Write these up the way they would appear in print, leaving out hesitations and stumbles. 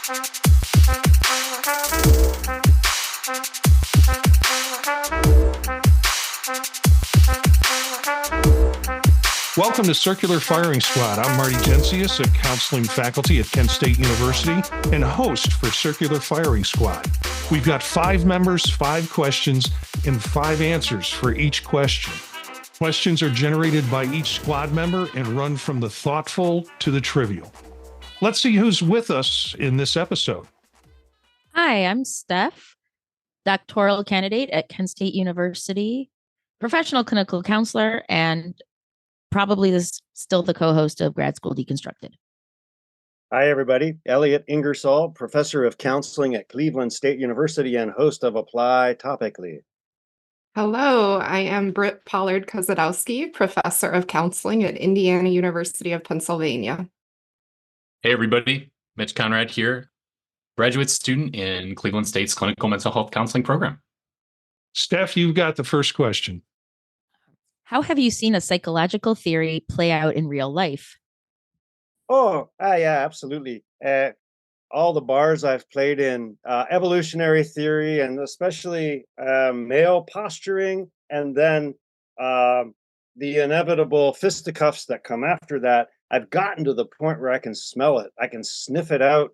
Welcome to Circular Firing Squad. I'm Marty, a counseling faculty at Kent State University and host for Circular Firing Squad. We've got 5 members, 5 questions, and 5 answers for each question. Questions are generated by each squad member and run from the thoughtful to the trivial. Let's see who's with us in this episode. Hi, I'm Steph, doctoral candidate at Kent State University, professional clinical counselor, and probably still the co-host of Grad School Deconstructed. Hi, everybody. Elliott, professor of counseling at Cleveland State University and host of Apply Topically. Hello, I am Britt Pollard-Kozadowski, professor of counseling at Indiana University of Pennsylvania. Hey, everybody. Mitch here, graduate student in Cleveland State's Clinical Mental Health Counseling Program. Steph, you've got the first question. How have you seen a psychological theory play out in real life? Yeah, absolutely. All the bars I've played in, evolutionary theory, and especially male posturing, and then the inevitable fisticuffs that come after that, I've gotten to the point where I can smell it. I can sniff it out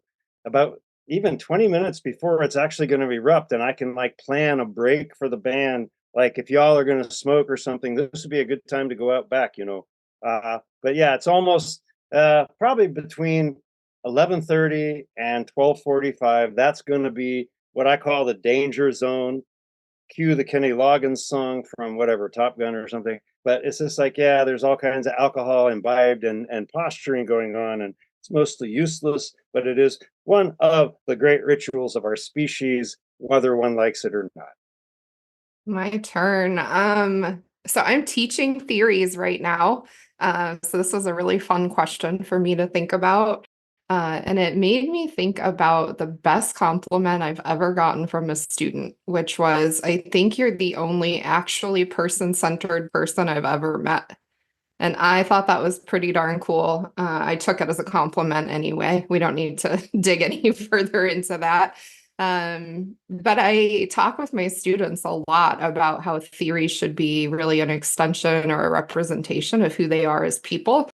about even 20 minutes before it's actually going to erupt, and I can plan a break for the band. Like if y'all are going to smoke or something, this would be a good time to go out back, But yeah, it's almost probably between 11:30 and 12:45. That's going to be what I call the danger zone. Cue the Kenny Loggins song from whatever, Top Gun or something. But it's just there's all kinds of alcohol imbibed and posturing going on, and it's mostly useless, but it is one of the great rituals of our species, whether one likes it or not. My turn. So I'm teaching theories right now. So this was a really fun question for me to think about. And it made me think about the best compliment I've ever gotten from a student, which was, I think you're the only actually person-centered person I've ever met. And I thought that was pretty darn cool. I took it as a compliment anyway. We don't need to dig any further into that. But I talk with my students a lot about how theory should be really an extension or a representation of who they are as people.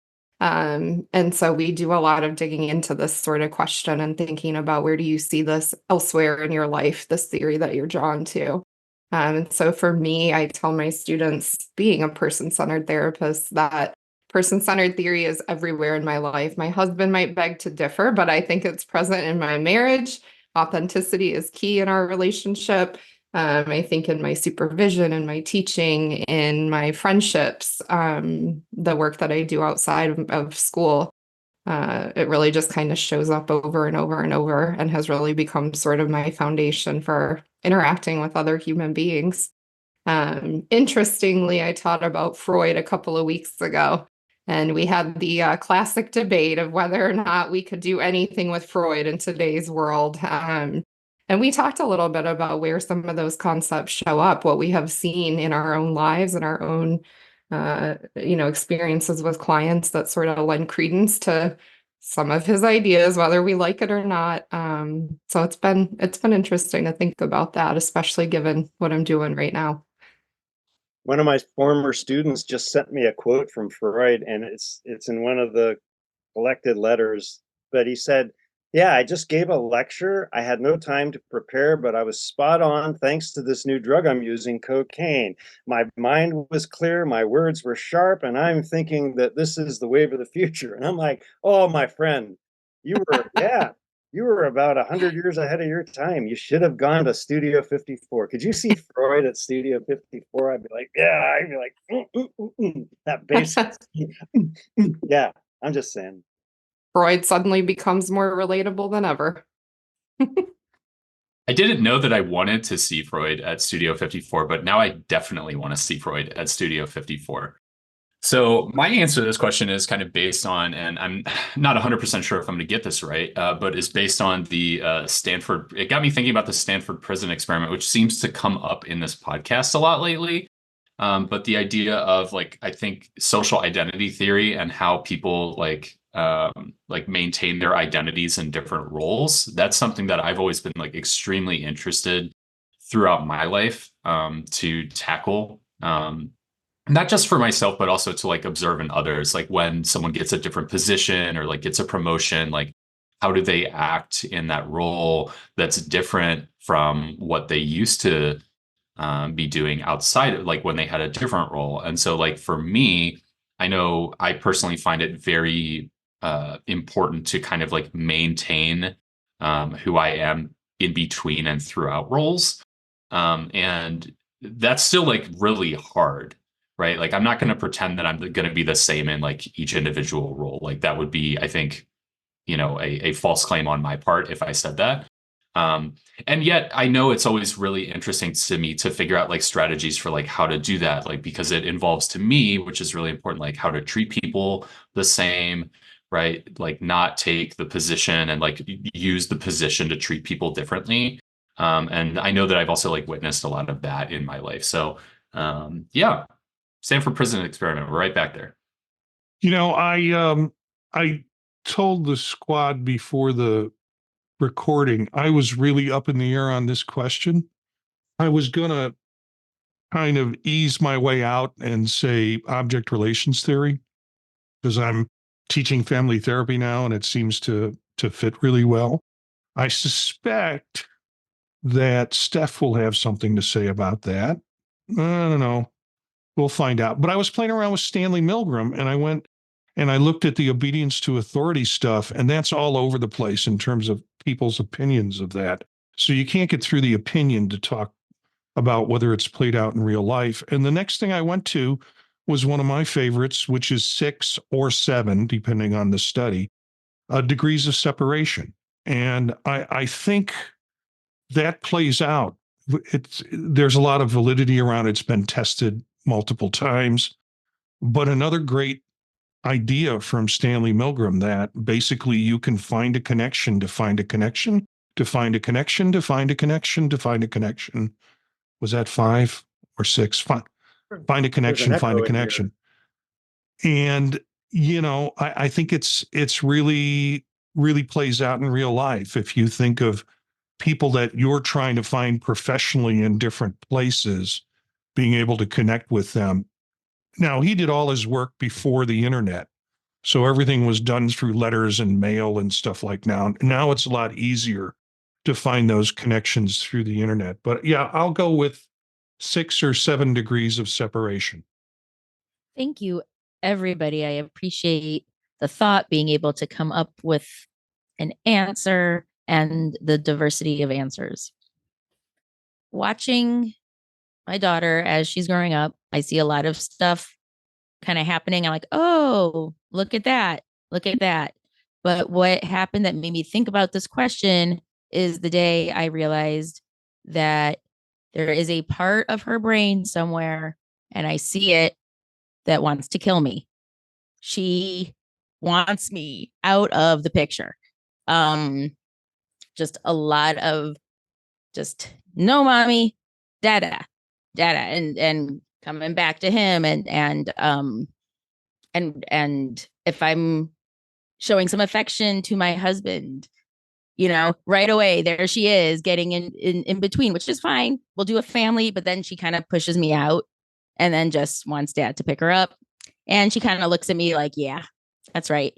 And so we do a lot of digging into this sort of question and thinking about where do you see this elsewhere in your life, this theory that you're drawn to. And so for me, I tell my students, being a person-centered therapist, that person-centered theory is everywhere in my life. My husband might beg to differ, but I think it's present in my marriage. Authenticity is key in our relationship. I think in my supervision, in my teaching, in my friendships, the work that I do outside of school, it really just kind of shows up over and over and over and has really become sort of my foundation for interacting with other human beings. Interestingly, I taught about Freud a couple of weeks ago. And we had the classic debate of whether or not we could do anything with Freud in today's world. And we talked a little bit about where some of those concepts show up, what we have seen in our own lives and our own, experiences with clients that sort of lend credence to some of his ideas, whether we like it or not. So it's been interesting to think about that, especially given what I'm doing right now. One of my former students just sent me a quote from Freud, and it's in one of the collected letters. But he said, "Yeah, I just gave a lecture. I had no time to prepare, but I was spot on thanks to this new drug I'm using, cocaine. My mind was clear, my words were sharp, and I'm thinking that this is the wave of the future." And I'm like, "Oh, my friend, you were about 100 years ahead of your time. You should have gone to Studio 54. Could you see Freud at Studio 54? I'd be like, yeah, I'd be like, that bass. Yeah, I'm just saying. Freud suddenly becomes more relatable than ever. I didn't know that I wanted to see Freud at Studio 54, but now I definitely want to see Freud at Studio 54. So my answer to this question is kind of based on, and I'm not 100% sure if I'm going to get this right, but is based on the Stanford. It got me thinking about the Stanford prison experiment, which seems to come up in this podcast a lot lately. But the idea of I think social identity theory and how people like maintain their identities in different roles. That's something that I've always been like extremely interested throughout my life to tackle. Not just for myself, but also to like observe in others. Like when someone gets a different position or like gets a promotion, like how do they act in that role that's different from what they used to be doing outside of like when they had a different role. And so like for me, I know I personally find it very important to kind of like maintain who I am in between and throughout roles. And that's still like really hard, right? Like I'm not going to pretend that I'm going to be the same in like each individual role. Like that would be, I think, a false claim on my part if I said that. And yet I know it's always really interesting to me to figure out like strategies for like how to do that, like because it involves to me, which is really important, like how to treat people the same, right? Like not take the position and like use the position to treat people differently. And I know that I've also like witnessed a lot of that in my life. So yeah, Stanford Prison Experiment, we're right back there. I told the squad before the recording, I was really up in the air on this question. I was gonna kind of ease my way out and say object relations theory because I'm teaching family therapy now and it seems to fit really well. I suspect that Steph will have something to say about that. I don't know. We'll find out. But I was playing around with Stanley Milgram and I went and I looked at the obedience to authority stuff, and that's all over the place in terms of people's opinions of that. So you can't get through the opinion to talk about whether it's played out in real life. And the next thing I went to was one of my favorites, which is 6 or 7, depending on the study, degrees of separation. And I think that plays out. There's a lot of validity around it. It's been tested multiple times. But another great idea from Stanley Milgram that basically you can find a connection to find a connection to find a connection to find a connection to find a connection. Was that 5 or 6? Find a connection, find a connection. And, I think it's really, really plays out in real life. If you think of people that you're trying to find professionally in different places, being able to connect with them. Now, he did all his work before the internet. So everything was done through letters and mail and stuff like now. Now it's a lot easier to find those connections through the internet. But yeah, I'll go with 6 or 7 degrees of separation. Thank you, everybody. I appreciate the thought, being able to come up with an answer and the diversity of answers. Watching my daughter as she's growing up, I see a lot of stuff kind of happening. I'm like, oh, look at that. Look at that. But what happened that made me think about this question is the day I realized that there is a part of her brain somewhere, and I see it, that wants to kill me. She wants me out of the picture. Just a lot of just no, mommy, dada, and coming back to him, and if I'm showing some affection to my husband, right away there she is getting in between, which is fine. We'll do a family, but then she kind of pushes me out and then just wants dad to pick her up. And she kind of looks at me like, yeah, that's right.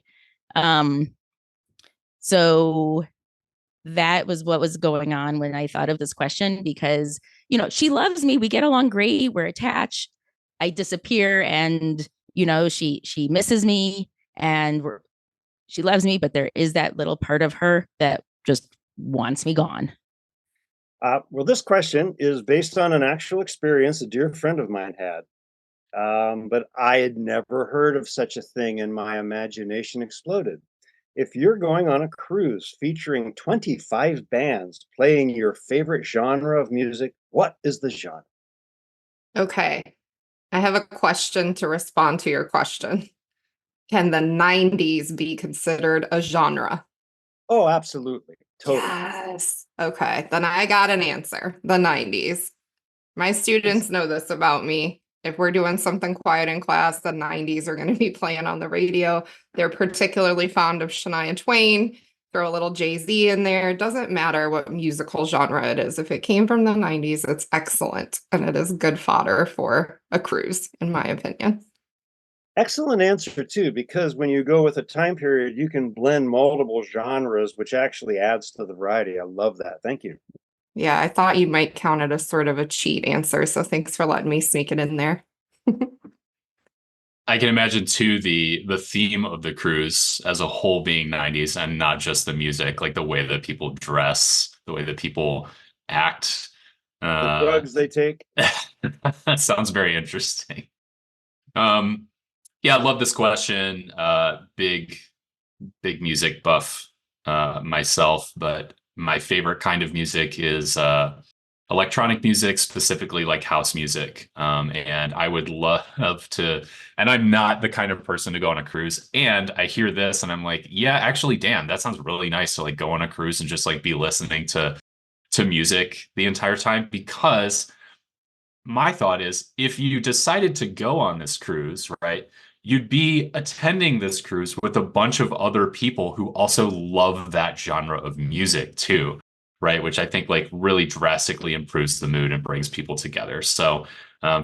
So that was what was going on when I thought of this question, because, she loves me. We get along great. We're attached. I disappear and, she misses me and she loves me, but there is that little part of her that just wants me gone. Well, this question is based on an actual experience a dear friend of mine had. But I had never heard of such a thing, and my imagination exploded. If you're going on a cruise featuring 25 bands playing your favorite genre of music, what is the genre? Okay. I have a question to respond to your question. Can the 90s be considered a genre? Oh, absolutely. Totally. Yes. Okay. Then I got an answer. The 90s. My students know this about me. If we're doing something quiet in class, the 90s are going to be playing on the radio. They're particularly fond of Shania Twain. Throw a little Jay-Z in there. It doesn't matter what musical genre it is. If it came from the 90s, it's excellent. And it is good fodder for a cruise, in my opinion. Excellent answer too, because when you go with a time period, you can blend multiple genres, which actually adds to the variety. I love that. Thank you. Yeah, I thought you might count it as sort of a cheat answer. So thanks for letting me sneak it in there. I can imagine too the theme of the cruise as a whole being 90s and not just the music, like the way that people dress, the way that people act. The drugs they take. That sounds very interesting. Yeah, I love this question. Big music buff myself, but my favorite kind of music is electronic music, specifically like house music. And I would love to, and I'm not the kind of person to go on a cruise. And I hear this and I'm like, yeah, actually, damn, that sounds really nice to like go on a cruise and just like be listening to music the entire time. Because my thought is, if you decided to go on this cruise, right, you'd be attending this cruise with a bunch of other people who also love that genre of music too, right? Which I think like really drastically improves the mood and brings people together. So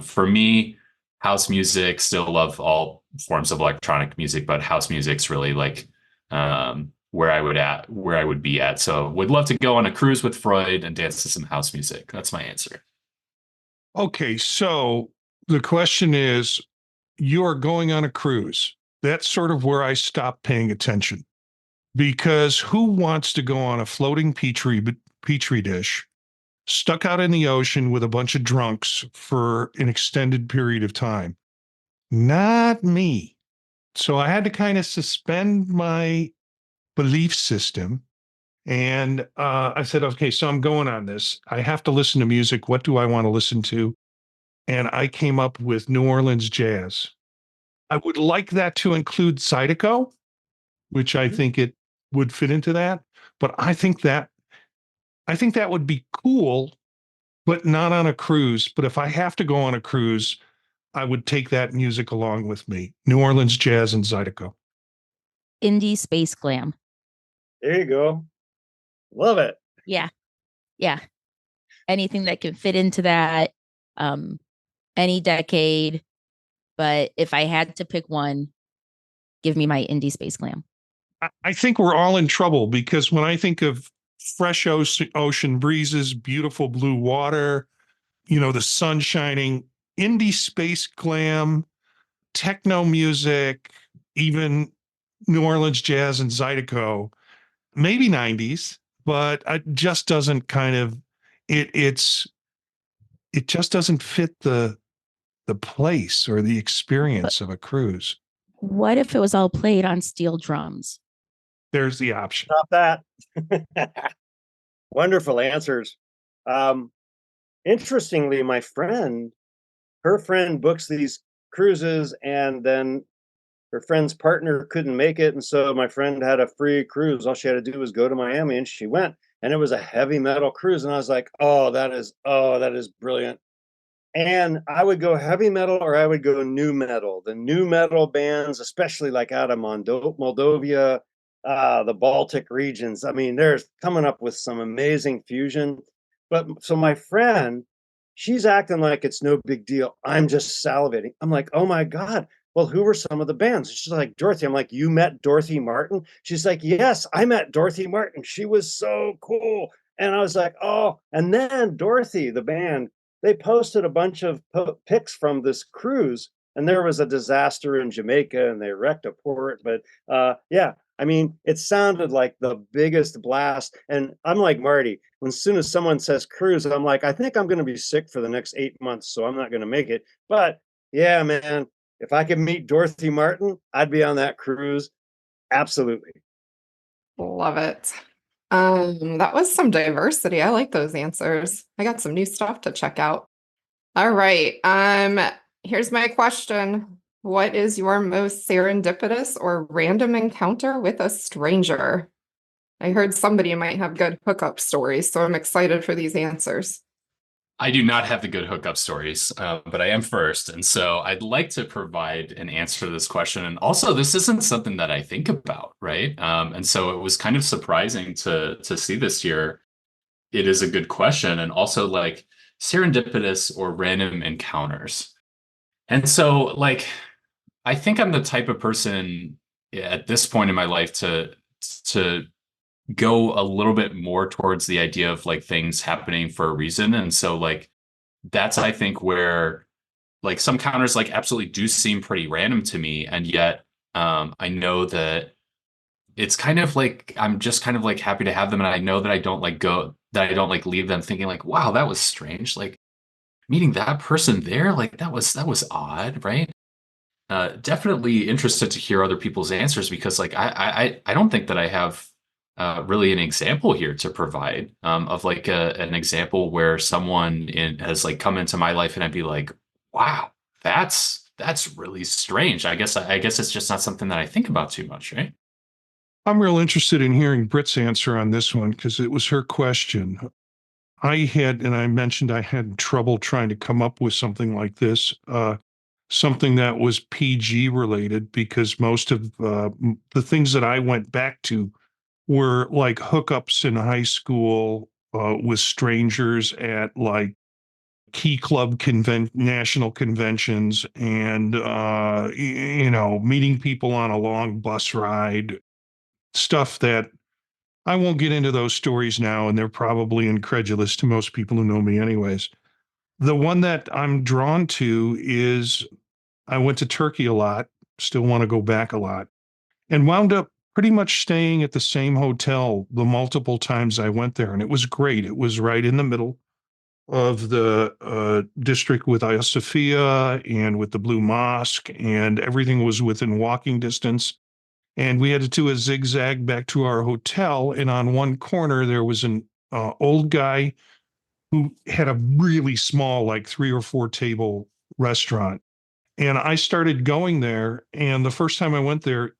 for me, house music, still love all forms of electronic music, but house music's really like where I would be at. So would love to go on a cruise with Freud and dance to some house music. That's my answer. Okay, so the question is, you are going on a cruise. That's sort of where I stopped paying attention, because who wants to go on a floating petri dish stuck out in the ocean with a bunch of drunks for an extended period of time? Not me. So I had to kind of suspend my belief system. And I said, okay, so I'm going on this. I have to listen to music. What do I want to listen to? And I came up with New Orleans jazz. I would like that to include Zydeco, which I think it would fit into that. But I think that would be cool, but not on a cruise. But if I have to go on a cruise, I would take that music along with me. New Orleans jazz and Zydeco. Indie space glam. There you go. Love it. Yeah. Anything that can fit into that, any decade. But if I had to pick one, give me my indie space glam. I think we're all in trouble, because when I think of fresh ocean breezes, beautiful blue water, the sun shining, indie space glam, techno music, even New Orleans jazz and Zydeco, maybe 90s, but it just doesn't it just doesn't fit the place or the experience of a cruise. What if it was all played on steel drums? There's the option. Stop that. Wonderful answers. Interestingly, her friend books these cruises, and then her friend's partner couldn't make it. And so my friend had a free cruise. All she had to do was go to Miami, and she went, and it was a heavy metal cruise. And I was like, that is brilliant. And I would go heavy metal, or I would go new metal. The new metal bands, especially like out of Moldova, the Baltic regions. I mean, they're coming up with some amazing fusion. But so my friend, she's acting like it's no big deal. I'm just salivating. I'm like, oh my God. Well, who were some of the bands? She's like, Dorothy. I'm like, you met Dorothy Martin? She's like, yes, I met Dorothy Martin. She was so cool. And I was like, oh. And then Dorothy, the band, they posted a bunch of pics from this cruise, and there was a disaster in Jamaica, and they wrecked a port. But yeah, I mean, it sounded like the biggest blast. And I'm like Marty, as soon as someone says cruise, I'm like, I think I'm going to be sick for the next 8 months, so I'm not going to make it. But yeah, man, if I could meet Dorothy Martin, I'd be on that cruise. Absolutely. Love it. That was some diversity. I like those answers. I got some new stuff to check out. All right. Here's my question. What is your most serendipitous or random encounter with a stranger? I heard somebody might have good hookup stories, so I'm excited for these answers. I do not have the good hookup stories, but I am first. And so I'd like to provide an answer to this question. And also, this isn't something that I think about, right? And so it was kind of surprising to see this year. It is a good question. And also, like serendipitous or random encounters. And so, like, I think I'm the type of person at this point in my life to go a little bit more towards the idea of like things happening for a reason. And so like that's I think where like some counters like absolutely do seem pretty random to me. And yet I know that it's kind of like I'm just kind of like happy to have them. And I know that I don't like leave them thinking like, wow, that was strange. Like meeting that person there, like that was odd, right? Definitely interested to hear other people's answers because like I don't think that I have really an example here to provide of like an example where has like come into my life and I'd be like, wow, that's really strange. I guess it's just not something that I think about too much, right? I'm real interested in hearing Britt's answer on this one because it was her question. And I mentioned I had trouble trying to come up with something like this, something that was PG related, because most of the things that I went back to were like hookups in high school with strangers at like key club national conventions and, meeting people on a long bus ride, stuff that I won't get into those stories now, and they're probably incredulous to most people who know me, anyways. The one that I'm drawn to is I went to Turkey a lot, still want to go back a lot, and wound up pretty much staying at the same hotel the multiple times I went there. And it was great. It was right in the middle of the district with Hagia Sophia and with the Blue Mosque, and everything was within walking distance. And we had to do a zigzag back to our hotel. And on one corner, there was an old guy who had a really small, like 3 or 4 table restaurant. And I started going there. And the first time I went there,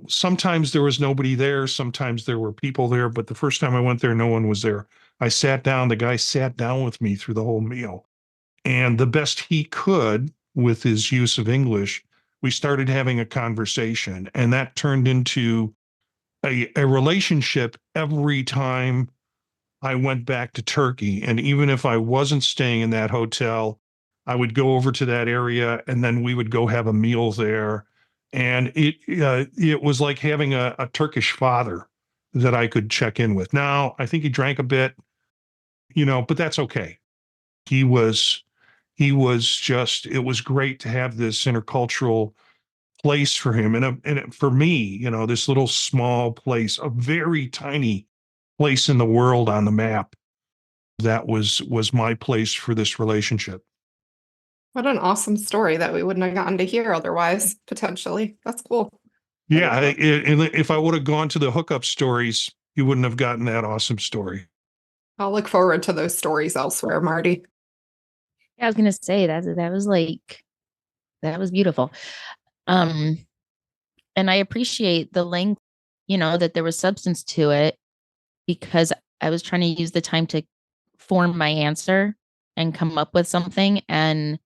sometimes there was nobody there, sometimes there were people there. But the first time I went there, no one was there. I sat down, the guy sat down with me through the whole meal. And the best he could with his use of English, we started having a conversation. And that turned into a relationship every time I went back to Turkey. And even if I wasn't staying in that hotel, I would go over to that area and then we would go have a meal there. And it was like having a Turkish father that I could check in with. Now, I think he drank a bit, but that's okay. He was just, it was great to have this intercultural place for him. And for me, this little small place, a very tiny place in the world on the map, that was my place for this relationship. What an awesome story that we wouldn't have gotten to hear otherwise, potentially. That's cool. Yeah, if I would have gone to the hookup stories, you wouldn't have gotten that awesome story. I'll look forward to those stories elsewhere, Marty. Yeah, I was gonna say that was beautiful. Um, and I appreciate the length, that there was substance to it because I was trying to use the time to form my answer and come up with something. And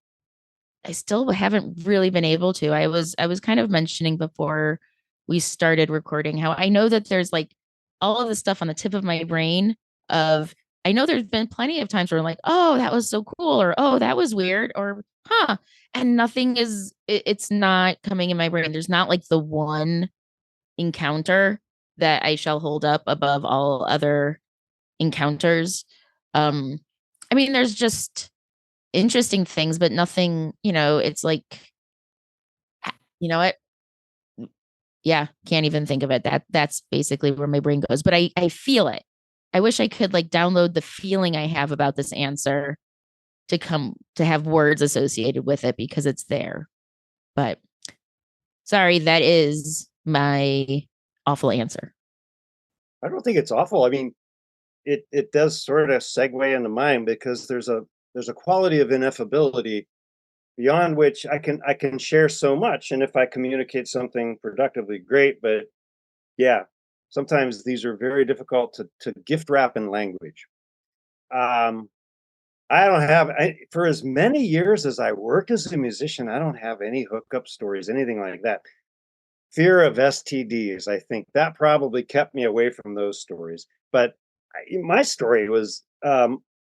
I still haven't really been able to. I was kind of mentioning before we started recording how I know that there's like all of the stuff on the tip of my brain of I know there's been plenty of times where I'm like, oh, that was so cool, or oh, that was weird, or huh. And nothing it's not coming in my brain. There's not like the one encounter that I shall hold up above all other encounters. Um, I mean, there's just interesting things, but nothing, it's like, you know what? Yeah, can't even think of it. That's basically where my brain goes. But I feel it. I wish I could like download the feeling I have about this answer to have words associated with it because it's there. But sorry, that is my awful answer. I don't think it's awful. I mean, it does sort of segue into mine because there's a quality of ineffability beyond which I can share so much. And if I communicate something productively, great. But yeah, sometimes these are very difficult to gift wrap in language. Um, I don't have, for as many years as I worked as a musician, I don't have any hookup stories, anything like that. Fear of STDs, I think that probably kept me away from those stories. But my story was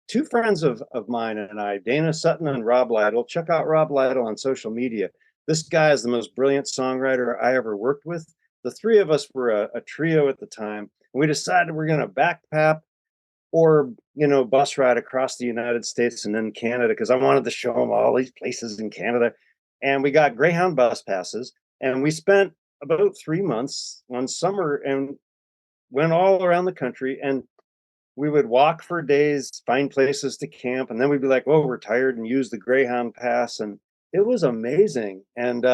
two friends of mine and I, Dana Sutton and Rob Lytle. Check out Rob Lytle on social media. This guy is the most brilliant songwriter I ever worked with. The three of us were a trio at the time. And we decided we're going to backpack or bus ride across the United States and then Canada, because I wanted to show them all these places in Canada. And we got Greyhound bus passes, and we spent about 3 months one summer and went all around the country. And we would walk for days, find places to camp, and then we'd be like, "Oh, we're tired," and use the Greyhound pass. And it was amazing. And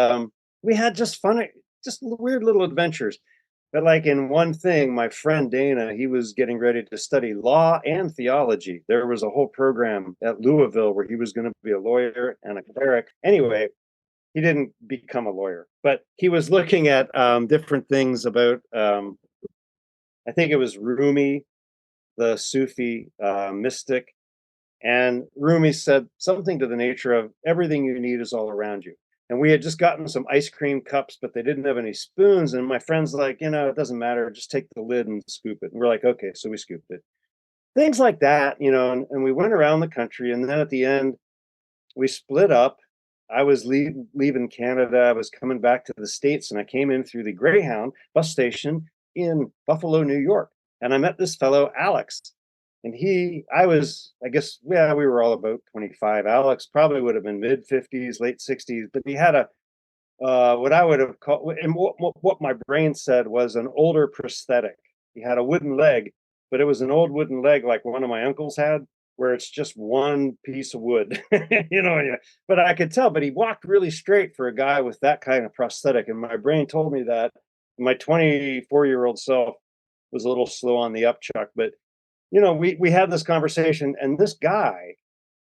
we had just fun, just weird little adventures. But like in one thing, my friend Dana, he was getting ready to study law and theology. There was a whole program at Louisville where he was going to be a lawyer and a cleric. Anyway, he didn't become a lawyer, but he was looking at different things about, I think it was Rumi, the Sufi mystic. And Rumi said something to the nature of everything you need is all around you. And we had just gotten some ice cream cups, but they didn't have any spoons. And my friend's like, it doesn't matter. Just take the lid and scoop it. And we're like, okay. So we scooped it. Things like that, and we went around the country. And then at the end, we split up. I was leaving Canada. I was coming back to the States, and I came in through the Greyhound bus station in Buffalo, New York. And I met this fellow, Alex. And I guess, yeah, we were all about 25. Alex probably would have been mid 50s, late 60s, but he had what I would have called, and what my brain said was an older prosthetic. He had a wooden leg, but it was an old wooden leg like one of my uncles had, where it's just one piece of wood, Yeah. But I could tell, but he walked really straight for a guy with that kind of prosthetic. And my brain told me that. My 24-year-old self was a little slow on the upchuck, but we had this conversation, and this guy,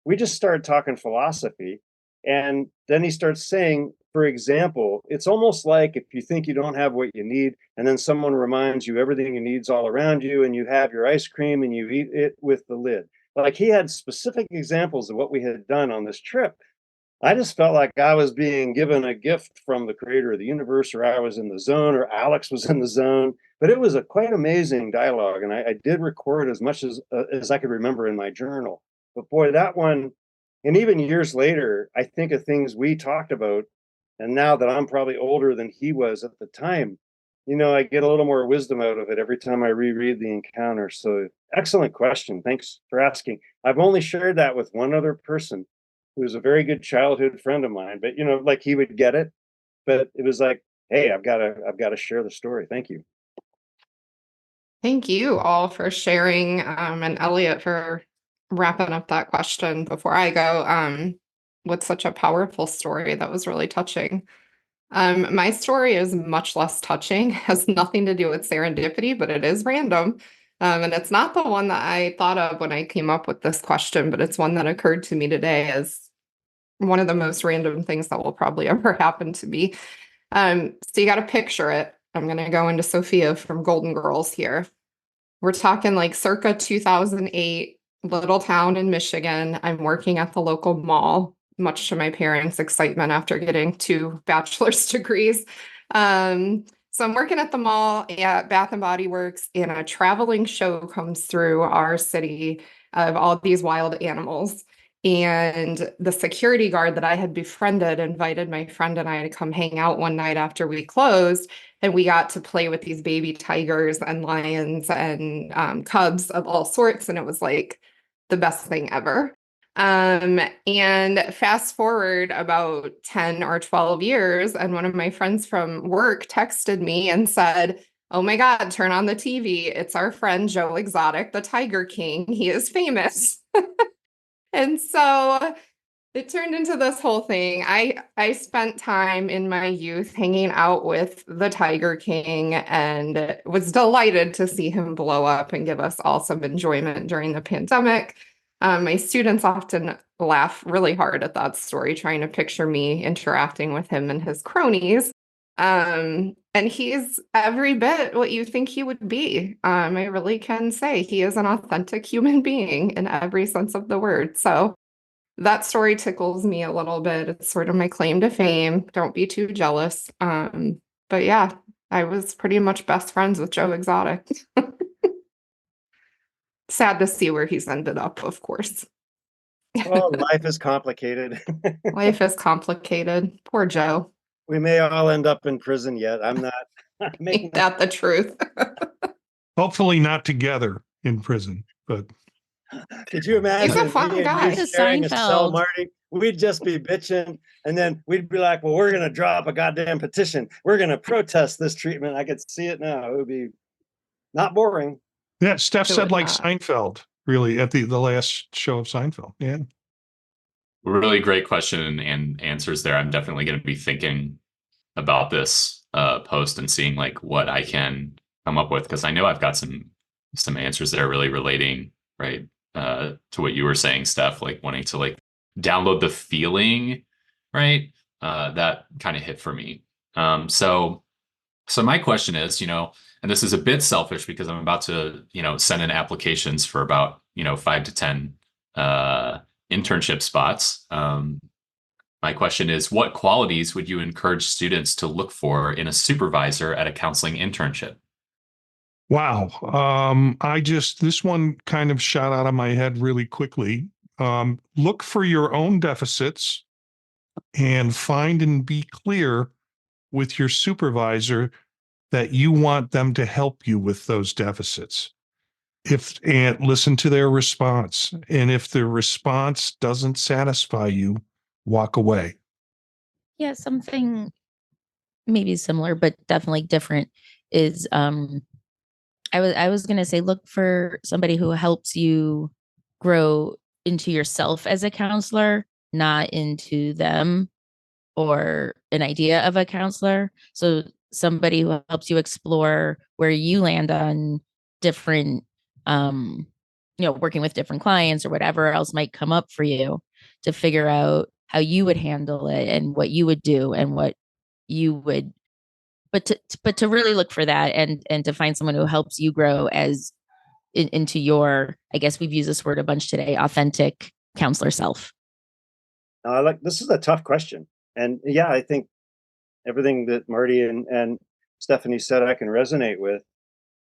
we just started talking philosophy. And then he starts saying, for example, it's almost like if you think you don't have what you need, and then someone reminds you everything you need's all around you, and you have your ice cream and you eat it with the lid. Like, he had specific examples of what we had done on this trip. I just felt like I was being given a gift from the creator of the universe, or I was in the zone, or Alex was in the zone. But it was a quite amazing dialogue, and I did record as much as I could remember in my journal. But boy, that one, and even years later, I think of things we talked about, and now that I'm probably older than he was at the time, I get a little more wisdom out of it every time I reread the encounter. So, excellent question. Thanks for asking. I've only shared that with one other person, who's a very good childhood friend of mine, but like, he would get it, but it was like, hey, I've got to share the story. Thank you. Thank you all for sharing, and Elliott for wrapping up that question before I go, with such a powerful story. That was really touching. My story is much less touching, has nothing to do with serendipity, but it is random. And it's not the one that I thought of when I came up with this question, but it's one that occurred to me today as one of the most random things that will probably ever happen to me. So you got to picture it. I'm going to go into Sophia from Golden Girls here. We're talking like circa 2008, little town in Michigan. I'm working at the local mall, much to my parents' excitement after getting 2 bachelor's degrees. So I'm working at the mall at Bath and Body Works, and a traveling show comes through our city of all these wild animals. And the security guard that I had befriended invited my friend and I to come hang out one night after we closed. And we got to play with these baby tigers and lions and cubs of all sorts. And it was like the best thing ever. And fast forward about 10 or 12 years, and one of my friends from work texted me and said, "Oh my God, turn on the TV. It's our friend Joe Exotic, the Tiger King. He is famous." And so it turned into this whole thing. I spent time in my youth hanging out with the Tiger King and was delighted to see him blow up and give us all some enjoyment during the pandemic. My students often laugh really hard at that story, trying to picture me interacting with him and his cronies. And he's every bit what you think he would be. I really can say he is an authentic human being in every sense of the word. So that story tickles me a little bit. It's sort of my claim to fame. Don't be too jealous. But yeah, I was pretty much best friends with Joe Exotic. Sad to see where he's ended up, of course. Well, life is complicated. Life is complicated. Poor Joe. We may all end up in prison yet. I'm not making Ain't that the truth? Hopefully not together in prison, but Could you imagine He's a fun me and guy. you He's a sharing a cell, Seinfeld. Marty? We'd just be bitching, and then we'd be like, well, we're going to drop a goddamn petition. We're going to protest this treatment. I could see it now. It would be not boring. yeah, Steph It said would like not. Seinfeld, really, at the last show of Seinfeld. Yeah. Really great question and answers there. I'm definitely going to be thinking about this post and seeing like what I can come up with, because I know I've got some answers that are really relating, right, to what you were saying, Steph, like wanting to like download the feeling, right? That kind of hit for me. So my question is, and this is a bit selfish because I'm about to, send in applications for about, 5 to 10 internship spots. My question is, what qualities would you encourage students to look for in a supervisor at a counseling internship? Wow. This one kind of shot out of my head really quickly. Look for your own deficits and find and be clear with your supervisor that you want them to help you with those deficits. And listen to their response. And if the response doesn't satisfy you, walk away. Yeah, something maybe similar, but definitely different is I was gonna say look for somebody who helps you grow into yourself as a counselor, not into them or an idea of a counselor. So somebody who helps you explore where you land on different working with different clients or whatever else might come up for you, to figure out how you would handle it and what you would do and what you would, but to really look for that and to find someone who helps you grow as into your, I guess we've used this word a bunch today, authentic counselor self. This is a tough question. And yeah, I think everything that Marty and Stephanie said, I can resonate with.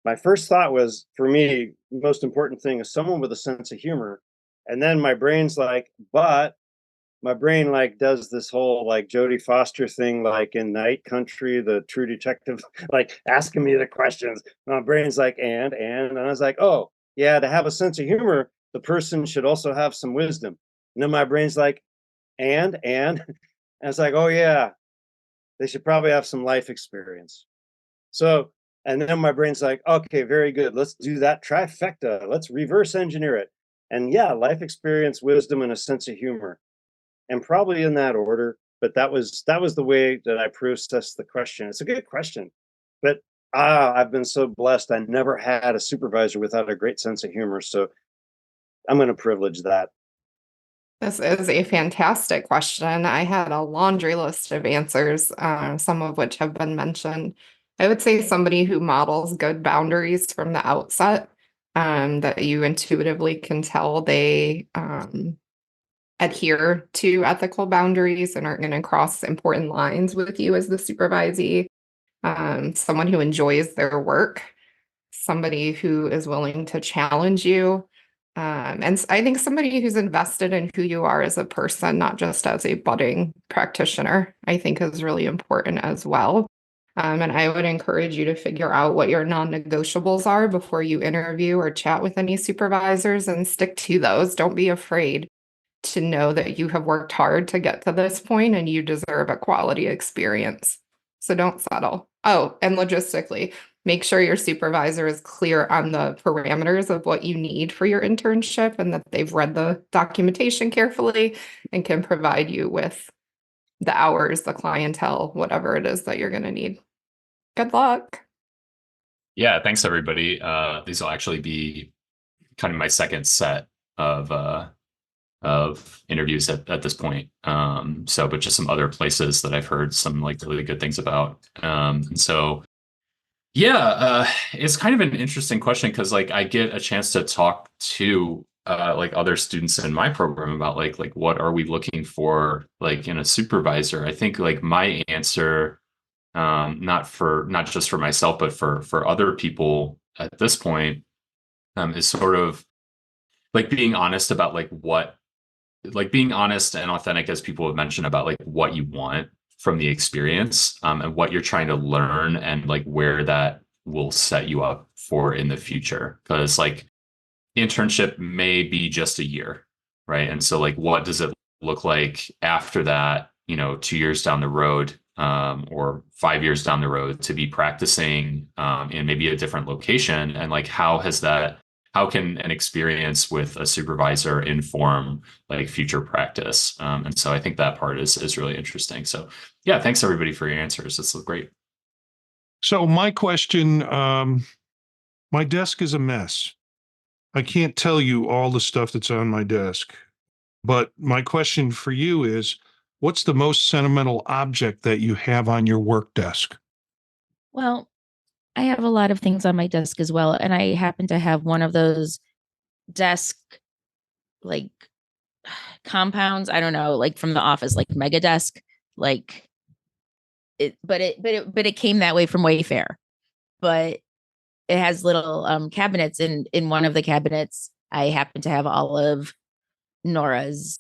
My first thought was, for me, the most important thing is someone with a sense of humor. And then my brain's like, but my brain like does this whole like Jodie Foster thing, like in Night Country, the True Detective, like asking me the questions. My brain's like, and I was like, oh yeah, to have a sense of humor, the person should also have some wisdom. And then my brain's like, and I was like, oh yeah, they should probably have some life experience. So, and then my brain's like, okay, very good. Let's do that trifecta. Let's reverse engineer it. And yeah, life experience, wisdom, and a sense of humor. And probably in that order. But that was the way that I processed the question. It's a good question. But I've been so blessed. I never had a supervisor without a great sense of humor. So I'm going to privilege that. This is a fantastic question. I had a laundry list of answers, some of which have been mentioned. I would say somebody who models good boundaries from the outset, that you intuitively can tell they adhere to ethical boundaries and aren't going to cross important lines with you as the supervisee. Someone who enjoys their work, somebody who is willing to challenge you. And I think somebody who's invested in who you are as a person, not just as a budding practitioner, I think is really important as well. And I would encourage you to figure out what your non-negotiables are before you interview or chat with any supervisors and stick to those. Don't be afraid to know that you have worked hard to get to this point and you deserve a quality experience. So don't settle. Oh, and logistically, make sure your supervisor is clear on the parameters of what you need for your internship and that they've read the documentation carefully and can provide you with the hours, the clientele, whatever it is that you're going to need. Good luck. Yeah, thanks everybody. These will actually be kind of my second set of interviews at this point. But just some other places that I've heard some like really good things about. It's kind of an interesting question because like I get a chance to talk to like other students in my program about like what are we looking for like in a supervisor. I think like my answer, not just for myself, but for other people at this point, is sort of like being honest about like being honest and authentic, as people have mentioned, about like what you want from the experience, and what you're trying to learn, and like where that will set you up for in the future. Because like internship may be just a year, right? And so like what does it look like after that, 2 years down the road, or 5 years down the road, to be practicing in maybe a different location? And like how can an experience with a supervisor inform like future practice? And so I think that part is really interesting. So yeah, thanks everybody for your answers. This was great. So my question, my desk is a mess. I can't tell you all the stuff that's on my desk, but my question for you is, what's the most sentimental object that you have on your work desk? Well, I have a lot of things on my desk as well. And I happen to have one of those desk like compounds. I don't know, like from the office, like mega desk, like but it came that way from Wayfair. But it has little cabinets, and in one of the cabinets, I happen to have all of Nora's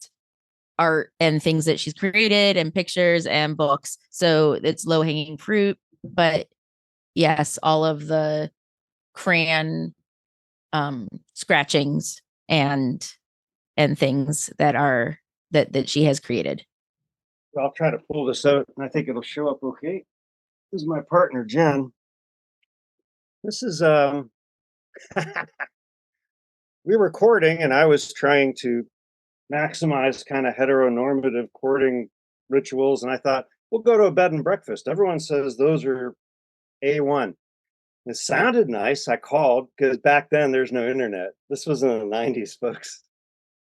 art and things that she's created and pictures and books. So it's low hanging fruit, but yes, all of the crayon scratchings and things that she has created. I'll try to pull this out, and I think it'll show up okay. This is my partner, Jen. This is we were courting, and I was trying to maximize kind of heteronormative courting rituals, and I thought, we'll go to a bed and breakfast. Everyone says those are A1. It sounded nice. I called because back then there's no internet. This was in the 90s, folks.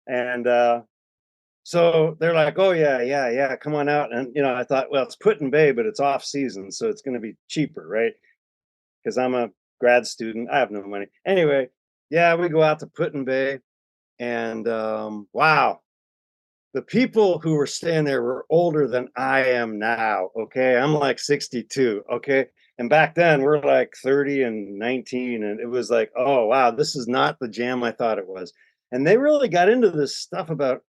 And so they're like, oh yeah, come on out. And I thought, well, it's Put-in-Bay, but it's off season, so it's going to be cheaper, right? Because I'm a grad student. I have no money. Anyway, yeah, we go out to Put-in-Bay, and wow, the people who were staying there were older than I am now. Okay, I'm like 62. Okay, and back then we're like 30 and 19, and it was like, oh wow, this is not the jam I thought it was. And they really got into this stuff about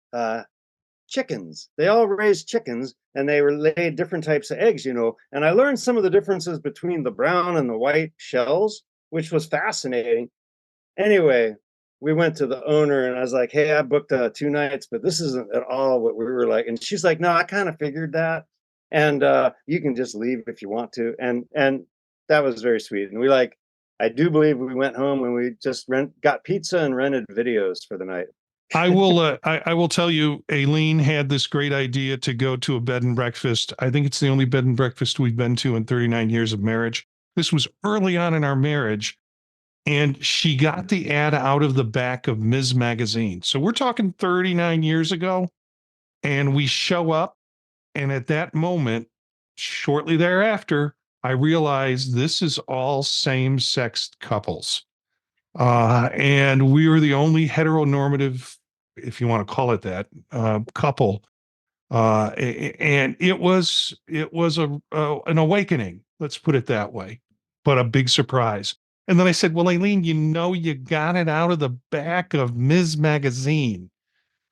chickens. They all raised chickens, and they laid different types of eggs, and I learned some of the differences between the brown and the white shells, which was fascinating. Anyway, we went to the owner, and I was like, hey, I booked 2 nights, but this isn't at all what we were like. And she's like, no, I kind of figured that, and you can just leave if you want to. And that was very sweet. And I do believe we went home and we just got pizza and rented videos for the night. I will tell you, Aileen had this great idea to go to a bed and breakfast. I think it's the only bed and breakfast we've been to in 39 years of marriage. This was early on in our marriage, and she got the ad out of the back of Ms. Magazine. So we're talking 39 years ago, and we show up, and at that moment, shortly thereafter, I realized this is all same-sex couples. And we were the only heteronormative, if you want to call it that, couple. And it was an awakening, let's put it that way, but a big surprise. And then I said, well, Aileen, you got it out of the back of Ms. Magazine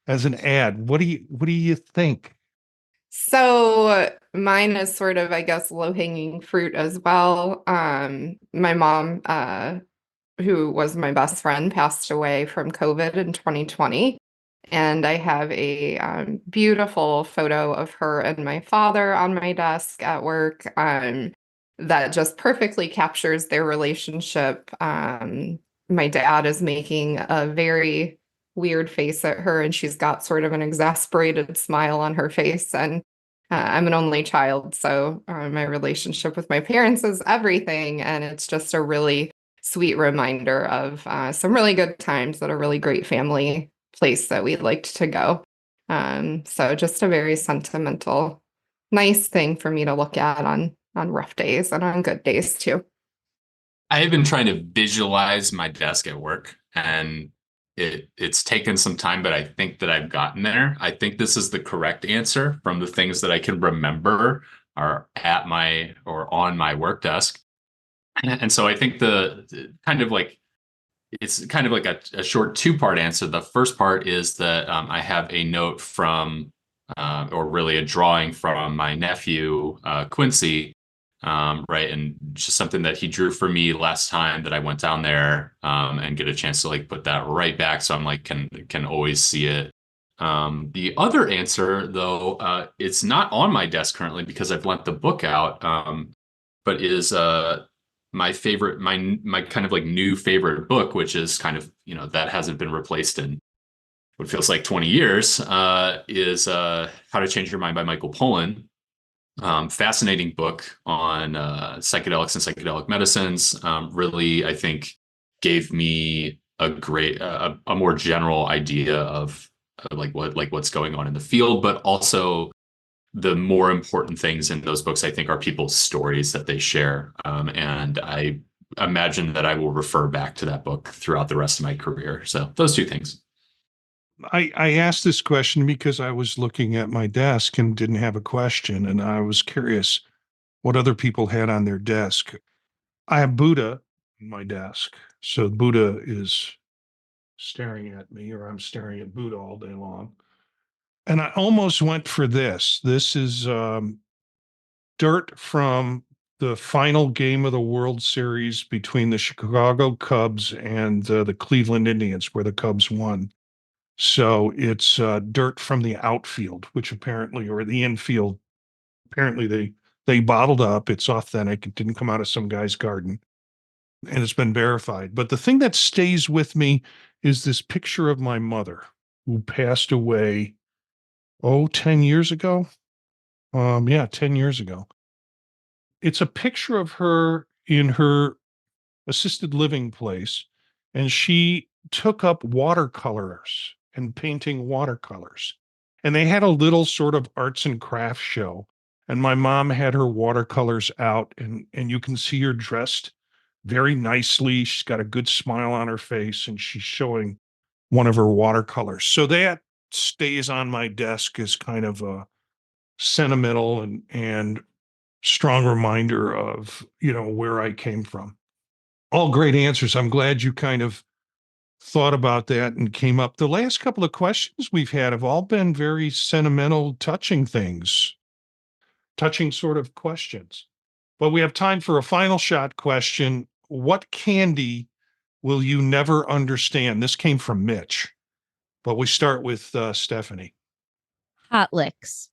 as an ad. What do you think? So mine is sort of, I guess, low-hanging fruit as well. My mom, who was my best friend, passed away from COVID in 2020. And I have a beautiful photo of her and my father on my desk at work that just perfectly captures their relationship. My dad is making a very weird face at her, and she's got sort of an exasperated smile on her face. And I'm an only child, so my relationship with my parents is everything. And it's just a really sweet reminder of some really good times at a really great family place that we liked to go. So just a very sentimental, nice thing for me to look at on rough days and on good days too. I have been trying to visualize my desk at work, and it's taken some time, but I think that I've gotten there. I think this is the correct answer from the things that I can remember are at my or on my work desk. And so I think the kind of like it's kind of like a short two-part answer. The first part is that I have a note from, or really a drawing from my nephew, Quincy, right? And just something that he drew for me last time that I went down there and get a chance to like put that right back. So I'm like, can always see it. The other answer, though, it's not on my desk currently because I've lent the book out, but is my favorite, my kind of like new favorite book, which is kind of, that hasn't been replaced in what feels like 20 years, is How to Change Your Mind by Michael Pollan. Fascinating book on psychedelics and psychedelic medicines. Really, I think, gave me a great, a more general idea of what's going on in the field, but also the more important things in those books, I think, are people's stories that they share. And I imagine that I will refer back to that book throughout the rest of my career. So those two things. I asked this question because I was looking at my desk and didn't have a question, and I was curious what other people had on their desk. I have Buddha on my desk. So Buddha is staring at me, or I'm staring at Buddha all day long. And I almost went for this. This is dirt from the final game of the World Series between the Chicago Cubs and the Cleveland Indians, where the Cubs won. So it's dirt from the outfield, which apparently, or the infield, apparently they bottled up. It's authentic. It didn't come out of some guy's garden, and it's been verified. But the thing that stays with me is this picture of my mother who passed away, 10 years ago. Yeah, 10 years ago. It's a picture of her in her assisted living place, and she took up watercolors and painting watercolors. And they had a little sort of arts and crafts show. And my mom had her watercolors out, and you can see her dressed very nicely. She's got a good smile on her face, and she's showing one of her watercolors. So that stays on my desk as kind of a sentimental and strong reminder of, where I came from. All great answers. I'm glad you kind of thought about that and came up. The last couple of questions we've had have all been very sentimental, touching things, touching sort of questions. But we have time for a final shot question. What candy will you never understand? This came from Mitch, but we start with Stephanie. Hot licks.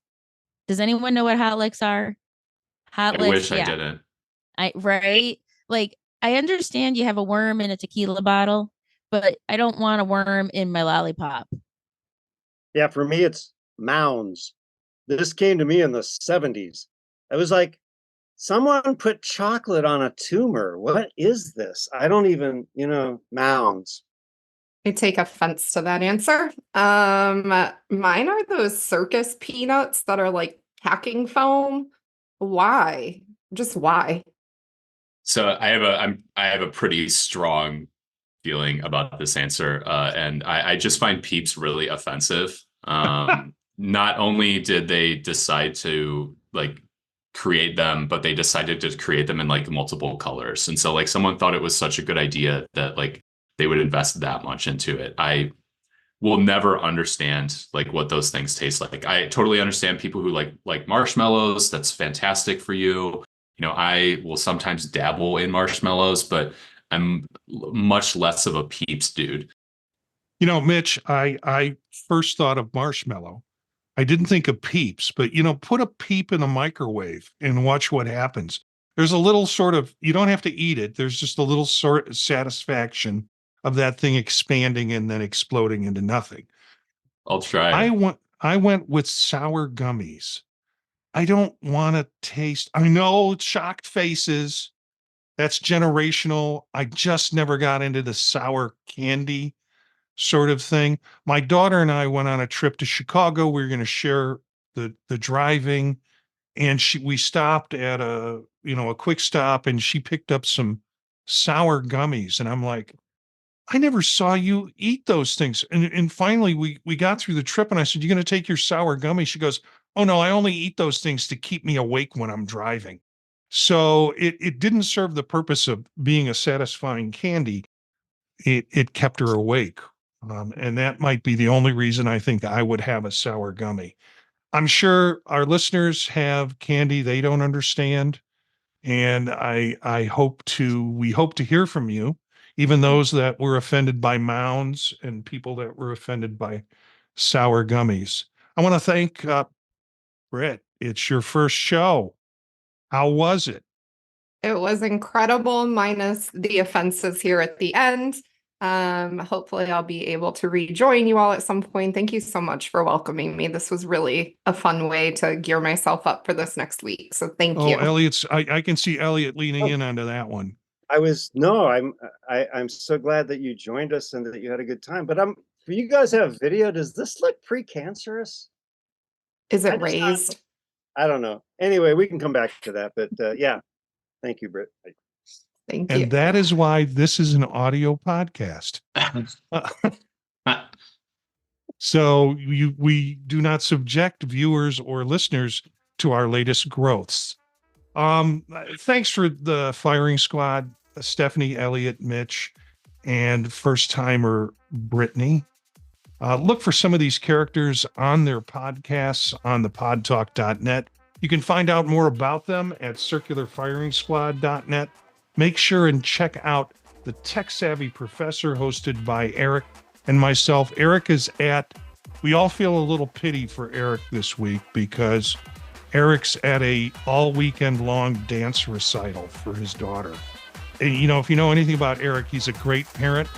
Does anyone know what hot licks are? Hot I licks. wish I didn't. Right? Like, I understand you have a worm in a tequila bottle, but I don't want a worm in my lollipop. Yeah, for me, it's mounds. This came to me in the 70s. I was like, someone put chocolate on a tumor. What is this? I don't even, mounds. I take offense to that answer. Mine are those circus peanuts that are like packing foam. Why? Just why? So I have a pretty strong feeling about this answer, and I just find Peeps really offensive. Not only did they decide to like create them, but they decided to create them in like multiple colors, and so like someone thought it was such a good idea that like they would invest that much into it. I will never understand like what those things taste like. I totally understand people who like marshmallows. That's fantastic for you. I will sometimes dabble in marshmallows, but I'm much less of a Peeps dude. Mitch, I first thought of marshmallow. I didn't think of Peeps, but put a peep in a microwave and watch what happens. There's a little sort of, you don't have to eat it. There's just a little sort of satisfaction of that thing expanding and then exploding into nothing. I'll try I it. went with sour gummies. I don't want to taste. I know it's shocked faces. That's generational. I just never got into the sour candy sort of thing. My daughter and I went on a trip to Chicago. We were going to share the driving, and we stopped at a quick stop, and she picked up some sour gummies, and I'm like, I never saw you eat those things. And finally we got through the trip and I said, you going to take your sour gummy? She goes, oh no, I only eat those things to keep me awake when I'm driving. So it didn't serve the purpose of being a satisfying candy. It kept her awake. And that might be the only reason I think I would have a sour gummy. I'm sure our listeners have candy they don't understand. And we hope to hear from you, even those that were offended by mounds and people that were offended by sour gummies. I want to thank Britt. It's your first show. How was it? It was incredible, minus the offenses here at the end. Hopefully I'll be able to rejoin you all at some point. Thank you so much for welcoming me. This was really a fun way to gear myself up for this next week. So thank you. Elliott's, I can see Elliott leaning in onto that one. I'm so glad that you joined us and that you had a good time. But for you guys have video, does this look precancerous? Is it raised? I don't know. Anyway, we can come back to that. But yeah, thank you, Britt. Thank you. And that is why this is an audio podcast. So we do not subject viewers or listeners to our latest growths. Thanks for the firing squad, Stephanie, Elliott, Mitch, and first timer Brittany. Look for some of these characters on their podcasts on the podtalk.net. You can find out more about them at circularfiringsquad.net. Make sure and check out the Tech Savvy Professor hosted by Eric and myself. Eric is we all feel a little pity for Eric this week because Eric's at a all weekend long dance recital for his daughter. And, if you know anything about Eric, he's a great parent,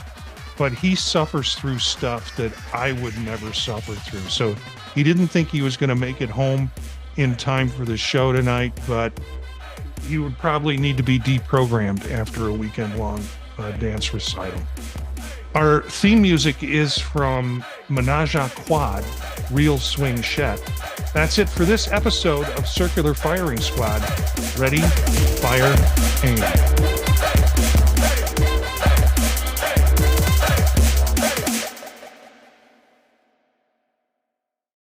but he suffers through stuff that I would never suffer through. So he didn't think he was going to make it home in time for the show tonight, but he would probably need to be deprogrammed after a weekend-long dance recital. Our theme music is from Menage a Quad, Real Swing Shet. That's it for this episode of Circular Firing Squad. Ready, fire, aim.